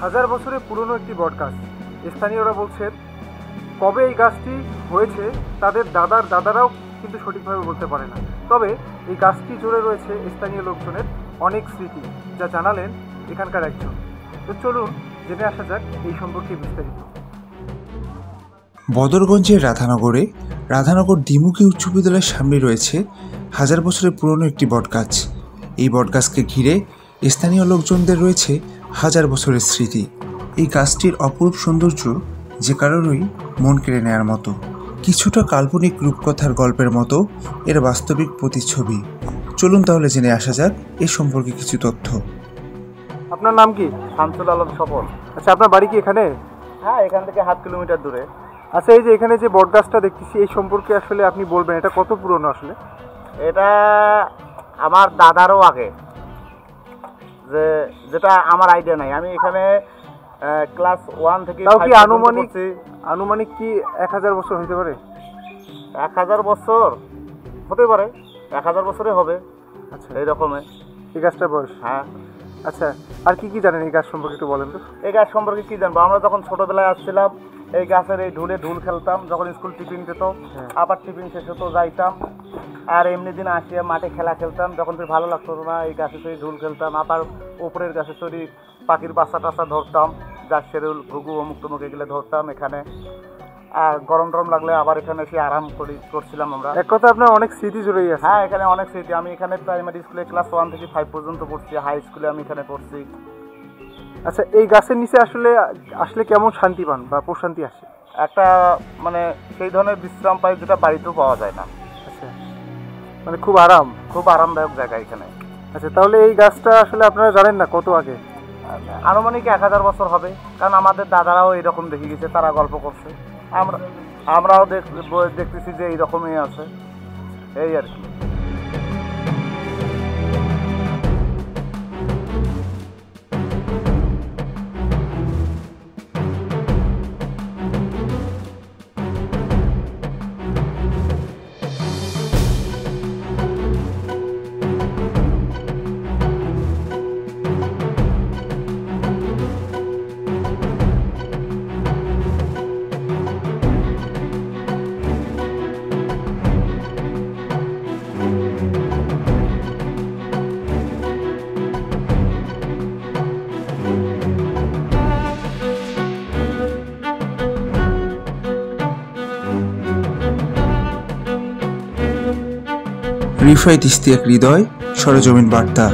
হাজার বছরের পুরনো একটি বটগাছ। স্থানীয়রা বলছেন কবে এই গাছটি হয়েছে তাদের দাদার দাদারাও কিন্তু সঠিকভাবে বলতে পারে না। তবে এই গাছটি জুড়ে রয়েছে স্থানীয় লোকজনের অনেক স্মৃতি, যা জানালেন এখানকার একজন। তো চলুন জেনে আসা যাক এই সম্পর্কে বিস্তারিত। বদরগঞ্জের রাধানগর দ্বিমুখী উচ্চ বিদ্যালয়ের সামনে রয়েছে হাজার বছরের পুরনো একটি বটগাছ। এই বটগাছকে ঘিরে স্থানীয় লোকজনদের রয়েছে হাজার বছরের স্মৃতি। এই গাছটির অপরূপ সৌন্দর্য যে কারোরই মন কেড়ে নেওয়ার মতো। কিছুটা কাল্পনিক রূপকথার গল্পের মতো এর বাস্তবিক প্রতিচ্ছবি। চলুন তাহলে জেনে আসা যাক এ সম্পর্কে কিছু তথ্য। আপনার নাম কি? শামসুল আলম স্বপন। আচ্ছা, আপনার বাড়ি কি এখানে? হ্যাঁ, এখান থেকে 7 কিলোমিটার দূরে। আচ্ছা, এই যে এখানে যে বটগাছটা দেখতেছি, এই সম্পর্কে আসলে আপনি বলবেন এটা কত পুরনো? আসলে এটা আমার দাদারও আগে, যেটা আমার আইডিয়া নাই। আমি এখানে ক্লাস 1 থেকে তাও কি আনুমানিক কি 1000 বছর হতে পারে? 1000 বছর হতে পারে, 1000 বছরে হবে। আচ্ছা, এই রকমের এই গাছটার বয়স? হ্যাঁ। আচ্ছা, আর কি কি জানেন এই গাছ সম্পর্কে একটু বলেন তো। এই গাছ সম্পর্কে কি জানবো? আমরা যখন ছোটবেলায় আসছিলাম এই গাছের এই ঢুল খেলতাম, যখন স্কুল টিফিন দিত, আবার টিফিন শেষ হতো যাইতাম, আর এমনি দিন আসিয়া মাঠে খেলা খেলতাম। যখন তুই ভালো লাগতো না, এই গাছে চড়ি ঢুল খেলতাম। আবার উপরের গাছে চড়ি পাখির বাচ্চা টাচ্চা ধরতাম, যার শেরুল ঘুঘু অমুক তমুক এগুলো ধরতাম এখানে। আর গরম টরম লাগলে আবার এখানে এসে আরাম করছিলাম আমরা। এক কথা আপনার অনেক স্মৃতি জুড়েই আছে। হ্যাঁ, এখানে অনেক স্মৃতি। আমি এখানে প্রাইমারি স্কুলে ক্লাস 1 থেকে 5 পর্যন্ত পড়ছি, হাই স্কুলে আমি এখানে পড়ছি। আচ্ছা, এই গাছের নিচে আসলে কেমন শান্তি পান বা প্রশান্তি আসে? একটা মানে সেই ধরনের বিশ্রাম পাই যেটা বাড়িতেও পাওয়া যায় না। আচ্ছা, মানে খুব আরামদায়ক জায়গা এখানে। আচ্ছা, তাহলে এই গাছটা আসলে আপনারা জানেন না কত আগে? আনুমানিক 1000 বছর হবে, কারণ আমাদের দাদারাও এইরকম দেখে গেছে, তারা গল্প করছে। আমরাও দেখতেছি যে এইরকমই আছে, এই আর কি। রিফায়েত ইশতিয়াক হৃদয়, সরেজমিন বার্তা।